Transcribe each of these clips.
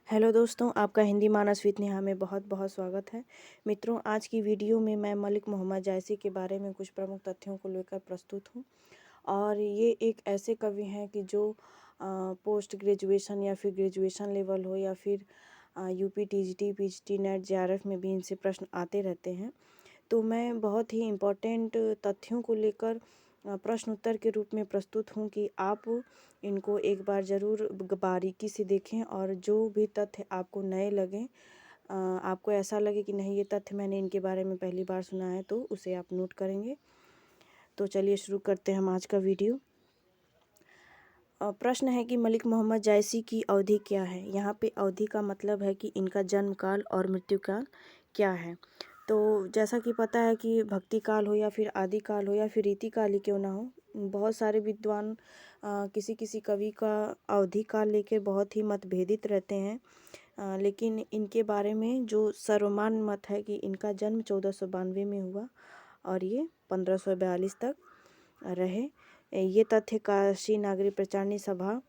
Hello दोस्तों, आपका हिंदी मानस with Neha में बहुत बहुत स्वागत है। मित्रों, आज की वीडियो में मैं मलिक मोहम्मद जायसी के बारे में कुछ प्रमुख तथ्यों को लेकर प्रस्तुत हूँ। और ये एक ऐसे कवि हैं कि जो पोस्ट ग्रेजुएशन या फिर ग्रेजुएशन लेवल हो या फिर UP TGT PGT net JRF में भी इनसे प्रश्न आते रहते हैं। तो मैं बहुत ही इम्पोर्टेंट तथ्यों को लेकर प्रश्न उत्तर के रूप में प्रस्तुत हूँ कि आप इनको एक बार ज़रूर बारीकी से देखें और जो भी तथ्य आपको नए लगें, आपको ऐसा लगे कि नहीं ये तथ्य मैंने इनके बारे में पहली बार सुना है, तो उसे आप नोट करेंगे। तो चलिए शुरू करते हैं हम आज का वीडियो। प्रश्न है कि मलिक मोहम्मद जायसी की अवधि क्या है। यहाँ पे अवधि का मतलब है कि इनका जन्म काल और मृत्यु काल क्या है। तो जैसा कि पता है कि भक्ति काल हो या फिर आदि काल हो या फिर रीति काल ही क्यों ना हो, बहुत सारे विद्वान किसी किसी कवि का अवधि काल लेकर बहुत ही मतभेदित रहते हैं। लेकिन इनके बारे में जो सर्वमान्य मत है कि इनका जन्म 1492 में हुआ और ये 1542 तक रहे। ये तथ्य काशी नागरी प्रचारणी सभा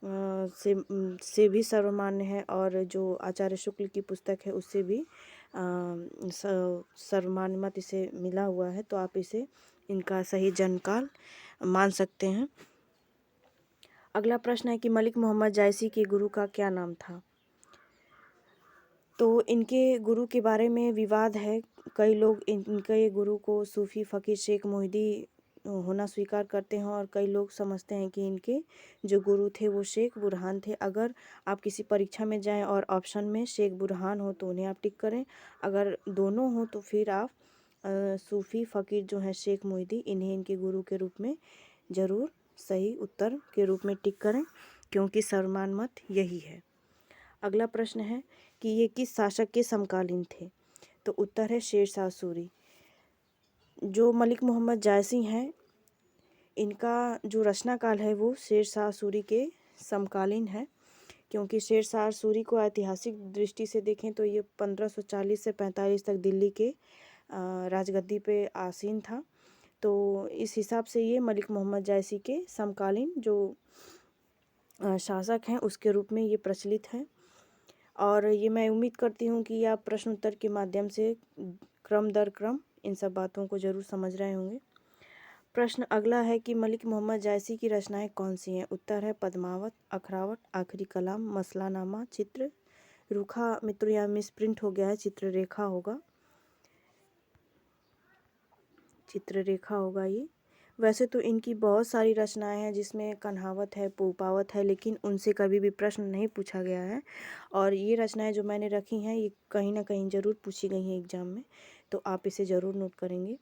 से भी सर्वमान्य है और जो आचार्य शुक्ल की पुस्तक है उससे भी सर्वमान्य मत इसे मिला हुआ है। तो आप इसे इनका सही जन्मकाल मान सकते हैं। अगला प्रश्न है कि मलिक मोहम्मद जायसी के गुरु का क्या नाम था। तो इनके गुरु के बारे में विवाद है। कई लोग इनके गुरु को सूफ़ी फ़कीर शेख मोहिदी होना स्वीकार करते हैं और कई लोग समझते हैं कि इनके जो गुरु थे वो शेख बुरहान थे। अगर आप किसी परीक्षा में जाएं और ऑप्शन में शेख बुरहान हो तो उन्हें आप टिक करें, अगर दोनों हो तो फिर आप सूफ़ी फ़कीर जो हैं शेख मोहिदी, इन्हें इनके गुरु के रूप में ज़रूर सही उत्तर के रूप में टिक करें, क्योंकि सर्वमान्य मत यही है। अगला प्रश्न है कि ये किस शासक के समकालीन थे। तो उत्तर है शेरशाह सूरी। जो मलिक मोहम्मद जायसी हैं, इनका जो रचना काल है वो शेरशाह सूरी के समकालीन है, क्योंकि शेरशाह सूरी को ऐतिहासिक दृष्टि से देखें तो ये 1540 से 45 तक दिल्ली के राजगद्दी पे आसीन था। तो इस हिसाब से ये मलिक मोहम्मद जायसी के समकालीन जो शासक हैं उसके रूप में ये प्रचलित है। और ये मैं उम्मीद करती हूँ कि आप प्रश्न उत्तर के माध्यम से क्रम दर क्रम इन सब बातों को ज़रूर समझ रहे होंगे। प्रश्न अगला है कि मलिक मोहम्मद जायसी की रचनाएं कौन सी हैं। उत्तर है पद्मावत, अखरावत, आखिरी कलाम, मसलानामा, चित्र रूखा। मित्रों यहाँ मिस प्रिंट हो गया है, चित्ररेखा होगा, चित्ररेखा होगा ये। वैसे तो इनकी बहुत सारी रचनाएं हैं जिसमें कन्हावत है, पोपावत है, लेकिन उनसे कभी भी प्रश्न नहीं पूछा गया है। और ये रचनाएं जो मैंने रखी हैं ये कहीं ना कहीं ज़रूर पूछी गई हैं एग्जाम में, तो आप इसे ज़रूर नोट करेंगे।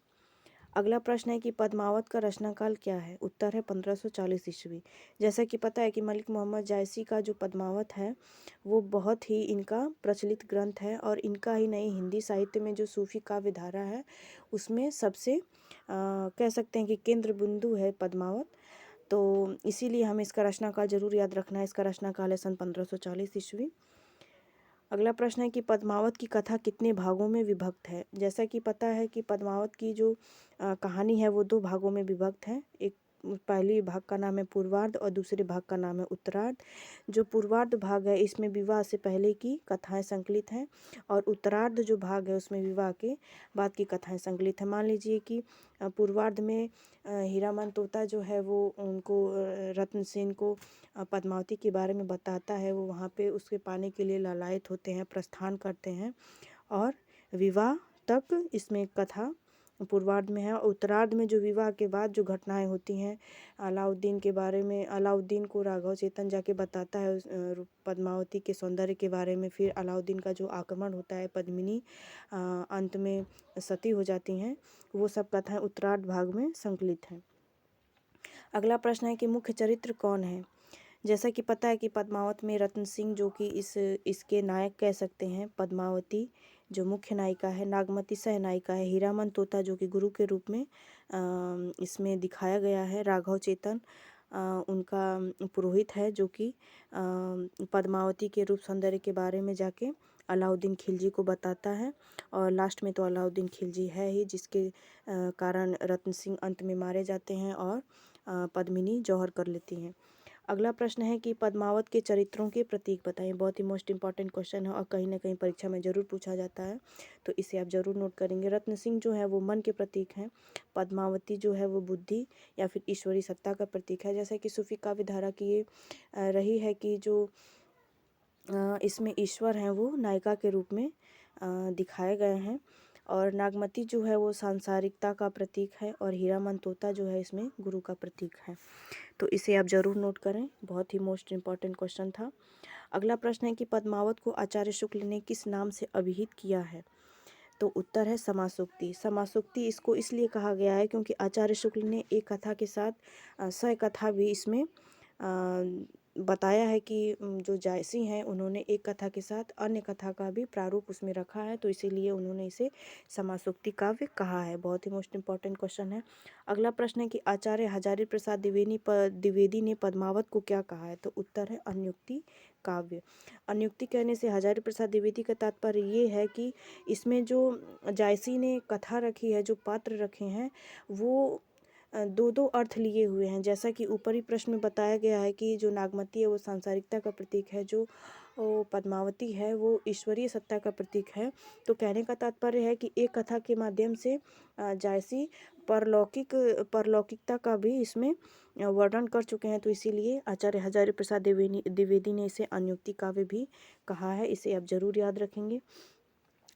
अगला प्रश्न है कि पद्मावत का रचनाकाल क्या है। उत्तर है 1540 ईस्वी। जैसा कि पता है कि मलिक मोहम्मद जायसी का जो पद्मावत है वो बहुत ही इनका प्रचलित ग्रंथ है और इनका ही नहीं, हिंदी साहित्य में जो सूफी काव्य धारा है उसमें सबसे कह सकते हैं कि केंद्र बिंदु है पद्मावत। तो इसीलिए हमें इसका रचनाकाल जरूर याद रखना है। इसका रचनाकाल है सन 1540 ईस्वी। अगला प्रश्न है कि पद्मावत की कथा कितने भागों में विभक्त है। जैसा कि पता है कि पद्मावत की जो कहानी है वो 2 भागों में विभक्त है। एक पहली भाग का नाम है पूर्वार्ध और दूसरे भाग का नाम है उत्तरार्ध। जो पूर्वार्ध भाग है इसमें विवाह से पहले की कथाएं संकलित हैं और उत्तरार्ध जो भाग है उसमें विवाह के बाद की कथाएं संकलित हैं। मान लीजिए कि पूर्वार्ध में हीरामन तोता जो है वो उनको रत्न सेन को पद्मावती के बारे में बताता है। वो वहाँ पे उसके पाने के लिए लालायित होते हैं, प्रस्थान करते हैं और विवाह तक इसमें कथा पूर्वार्ध में है। और उत्तरार्ध में जो विवाह के बाद जो घटनाएं होती हैं, अलाउद्दीन के बारे में, अलाउद्दीन को राघव चेतन जाके बताता है पद्मावती के सौंदर्य के बारे में। फिर अलाउद्दीन का जो आक्रमण होता है, पद्मिनी अंत में सती हो जाती हैं, वो सब कथाएं उत्तरार्ध भाग में संकलित हैं। अगला प्रश्न है कि मुख्य चरित्र कौन है। जैसा कि पता है कि पद्मावत में रत्न सिंह जो कि इसके नायक कह सकते हैं, पद्मावती जो मुख्य नायिका है, नागमती सह नायिका है, हीरामन तोता जो कि गुरु के रूप में इसमें दिखाया गया है, राघव चेतन उनका पुरोहित है जो कि पद्मावती के रूप सौंदर्य के बारे में जाके अलाउद्दीन खिलजी को बताता है। और लास्ट में तो अलाउद्दीन खिलजी है ही जिसके कारण रत्न सिंह अंत में मारे जाते हैं और पद्मिनी जौहर कर लेती हैं। अगला प्रश्न है कि पद्मावत के चरित्रों के प्रतीक बताएं। बहुत ही मोस्ट इंपॉर्टेंट क्वेश्चन है और कहीं ना कहीं परीक्षा में ज़रूर पूछा जाता है, तो इसे आप ज़रूर नोट करेंगे। रत्न सिंह जो है वो मन के प्रतीक हैं, पद्मावती जो है वो बुद्धि या फिर ईश्वरीय सत्ता का प्रतीक है। जैसे कि सूफी काव्य धारा की ये रही है कि जो इसमें ईश्वर हैं वो नायिका के रूप में दिखाए गए हैं, और नागमती जो है वो सांसारिकता का प्रतीक है, और हीरामन तोता जो है इसमें गुरु का प्रतीक है। तो इसे आप ज़रूर नोट करें, बहुत ही मोस्ट इम्पॉर्टेंट क्वेश्चन था। अगला प्रश्न है कि पद्मावत को आचार्य शुक्ल ने किस नाम से अभिहित किया है? तो उत्तर है समासुक्ति। समासुक्ति इसको इसलिए कहा गया है क्योंकि आचार्य शुक्ल ने एक कथा के साथ सह कथा भी इसमें बताया है कि जो जायसी हैं उन्होंने एक कथा के साथ अन्य कथा का भी प्रारूप उसमें रखा है, तो इसीलिए उन्होंने इसे समासुक्ति काव्य कहा है। बहुत ही मोस्ट इम्पॉर्टेंट क्वेश्चन है। अगला प्रश्न है कि आचार्य हजारी प्रसाद द्विवेदी ने पद्मावत को क्या कहा है? तो उत्तर है अन्युक्ति काव्य। अन्युक्ति कहने से हजारी प्रसाद द्विवेदी का तात्पर्य ये है कि इसमें जो जायसी ने कथा रखी है, जो पात्र रखे हैं, वो दो दो अर्थ लिए हुए हैं। जैसा कि ऊपरी प्रश्न में बताया गया है कि जो नागमती है वो सांसारिकता का प्रतीक है, जो पद्मावती है वो ईश्वरीय सत्ता का प्रतीक है। तो कहने का तात्पर्य है कि एक कथा के माध्यम से जायसी परलौकिकता का भी इसमें वर्णन कर चुके हैं, तो इसीलिए आचार्य हजारी प्रसाद द्विवेदी ने इसे अन्युक्ति काव्य भी कहा है। इसे आप जरूर याद रखेंगे।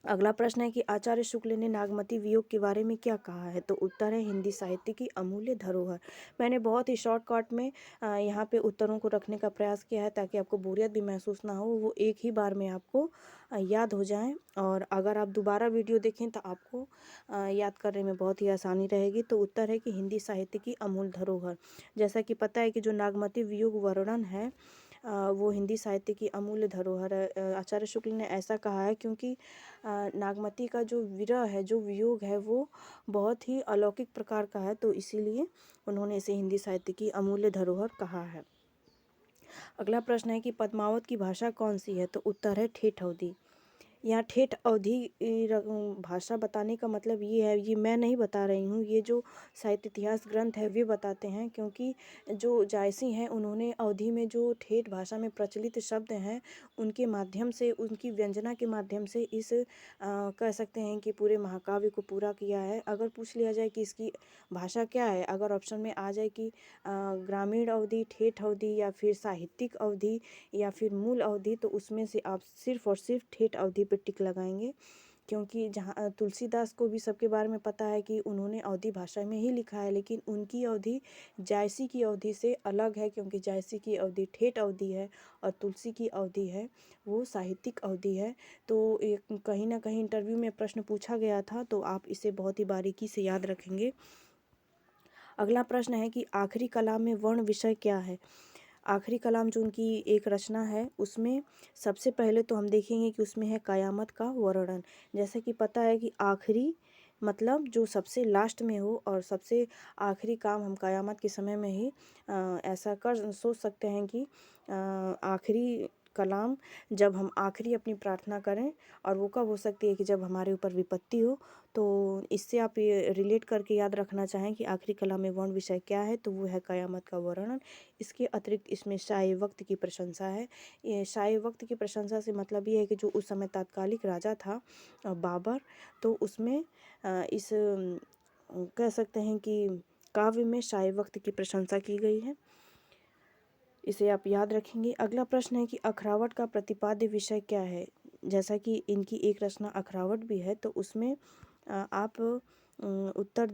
अगला प्रश्न है कि आचार्य शुक्ल ने नागमती वियोग के बारे में क्या कहा है? तो उत्तर है हिंदी साहित्य की अमूल्य धरोहर। मैंने बहुत ही शॉर्टकट में यहाँ पे उत्तरों को रखने का प्रयास किया है ताकि आपको बोरियत भी महसूस ना हो, वो एक ही बार में आपको याद हो जाएं, और अगर आप दोबारा वीडियो देखें तो आपको याद करने में बहुत ही आसानी रहेगी। तो उत्तर है कि हिंदी साहित्य की अमूल्य धरोहर। जैसा कि पता है कि जो नागमती वियोग वर्णन है वो हिंदी साहित्य की अमूल्य धरोहर है। आचार्य शुक्ल ने ऐसा कहा है क्योंकि नागमती का जो विरह है, जो वियोग है, वो बहुत ही अलौकिक प्रकार का है, तो इसीलिए उन्होंने इसे हिंदी साहित्य की अमूल्य धरोहर कहा है। अगला प्रश्न है कि पद्मावत की भाषा कौन सी है? तो उत्तर है ठेठ अवधी। यहाँ ठेठ अवधि भाषा बताने का मतलब ये है, ये मैं नहीं बता रही हूँ, ये जो साहित्य इतिहास ग्रंथ है वे बताते हैं, क्योंकि जो जायसी हैं उन्होंने अवधि में जो ठेठ भाषा में प्रचलित शब्द हैं उनके माध्यम से, उनकी व्यंजना के माध्यम से इस कह सकते हैं कि पूरे महाकाव्य को पूरा किया है। अगर पूछ लिया जाए कि इसकी भाषा क्या है, अगर ऑप्शन में आ जाए कि ग्रामीण अवधि, ठेठ अवधि या फिर साहित्यिक अवधि या फिर मूल अवधि, तो उसमें से आप सिर्फ और सिर्फ ठेठ अवधि पे टिक लगाएंगे, क्योंकि जहाँ तुलसीदास को भी सबके बारे में पता है कि उन्होंने अवधी भाषा में ही लिखा है, लेकिन उनकी अवधि जायसी की अवधि से अलग है, क्योंकि जायसी की अवधि ठेठ अवधि है और तुलसी की अवधि है वो साहित्यिक अवधि है। तो एक कहीं ना कहीं इंटरव्यू में प्रश्न पूछा गया था, तो आप इसे बहुत ही बारीकी से याद रखेंगे। अगला प्रश्न है कि आखिरी कलाम में वर्ण विषय क्या है? आखिरी कलाम जो उनकी एक रचना है उसमें सबसे पहले तो हम देखेंगे कि उसमें है कयामत का वर्णन। जैसे कि पता है कि आखिरी मतलब जो सबसे लास्ट में हो, और सबसे आखिरी काम हम कयामत के समय में ही ऐसा कर सोच सकते हैं कि आखिरी कलाम जब हम आखिरी अपनी प्रार्थना करें, और वो कब हो सकती है कि जब हमारे ऊपर विपत्ति हो। तो इससे आप ये रिलेट करके याद रखना चाहें कि आखिरी कलाम में वर्ण विषय क्या है, तो वो है कयामत का वर्णन। इसके अतिरिक्त इसमें शाये वक्त की प्रशंसा है। ये शाये वक्त की प्रशंसा से मतलब ये है कि जो उस समय तात्कालिक राजा था बाबर, तो उसमें इस कह सकते हैं कि काव्य में शाये वक्त की प्रशंसा की गई है। इसे आप याद रखेंगे। अगला प्रश्न है कि अखरावट का प्रतिपाद्य विषय क्या है? जैसा कि इनकी एक रचना अखरावट भी है, तो उसमें आप उत्तर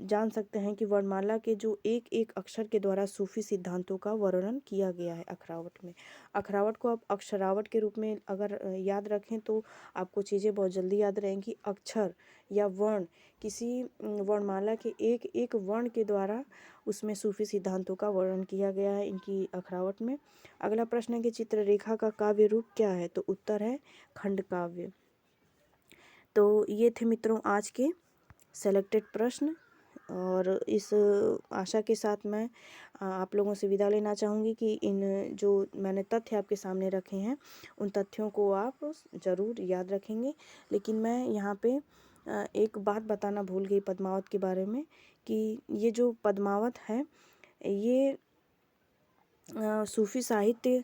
जान सकते हैं कि वर्णमाला के जो एक एक अक्षर के द्वारा सूफी सिद्धांतों का वर्णन किया गया है अखरावट में। अखरावट को आप अक्षरावट के रूप में अगर याद रखें तो आपको चीज़ें बहुत जल्दी याद रहेंगी। अक्षर या वर्ण, किसी वर्णमाला के एक एक वर्ण के द्वारा उसमें सूफी सिद्धांतों का वर्णन किया गया है इनकी अखरावट में। अगला प्रश्न है कि चित्ररेखा का काव्य रूप क्या है? तो उत्तर है खंड काव्य। तो ये थे मित्रों आज के सेलेक्टेड प्रश्न, और इस आशा के साथ मैं आप लोगों से विदा लेना चाहूँगी कि इन जो मैंने तथ्य आपके सामने रखे हैं उन तथ्यों को आप ज़रूर याद रखेंगे। लेकिन मैं यहाँ पे एक बात बताना भूल गई पद्मावत के बारे में, कि ये जो पद्मावत है ये सूफ़ी साहित्य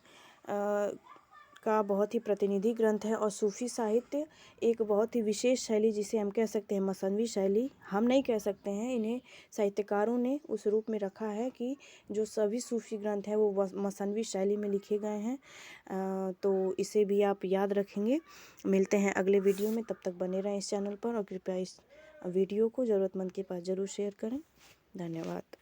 का बहुत ही प्रतिनिधि ग्रंथ है और सूफ़ी साहित्य एक बहुत ही विशेष शैली, जिसे हम कह सकते हैं मसनवी शैली, हम नहीं कह सकते हैं, इन्हें साहित्यकारों ने उस रूप में रखा है कि जो सभी सूफ़ी ग्रंथ हैं वो मसनवी शैली में लिखे गए हैं। तो इसे भी आप याद रखेंगे। मिलते हैं अगले वीडियो में, तब तक बने रहें इस चैनल पर और कृपया इस वीडियो को ज़रूरतमंद के पास ज़रूर शेयर करें। धन्यवाद।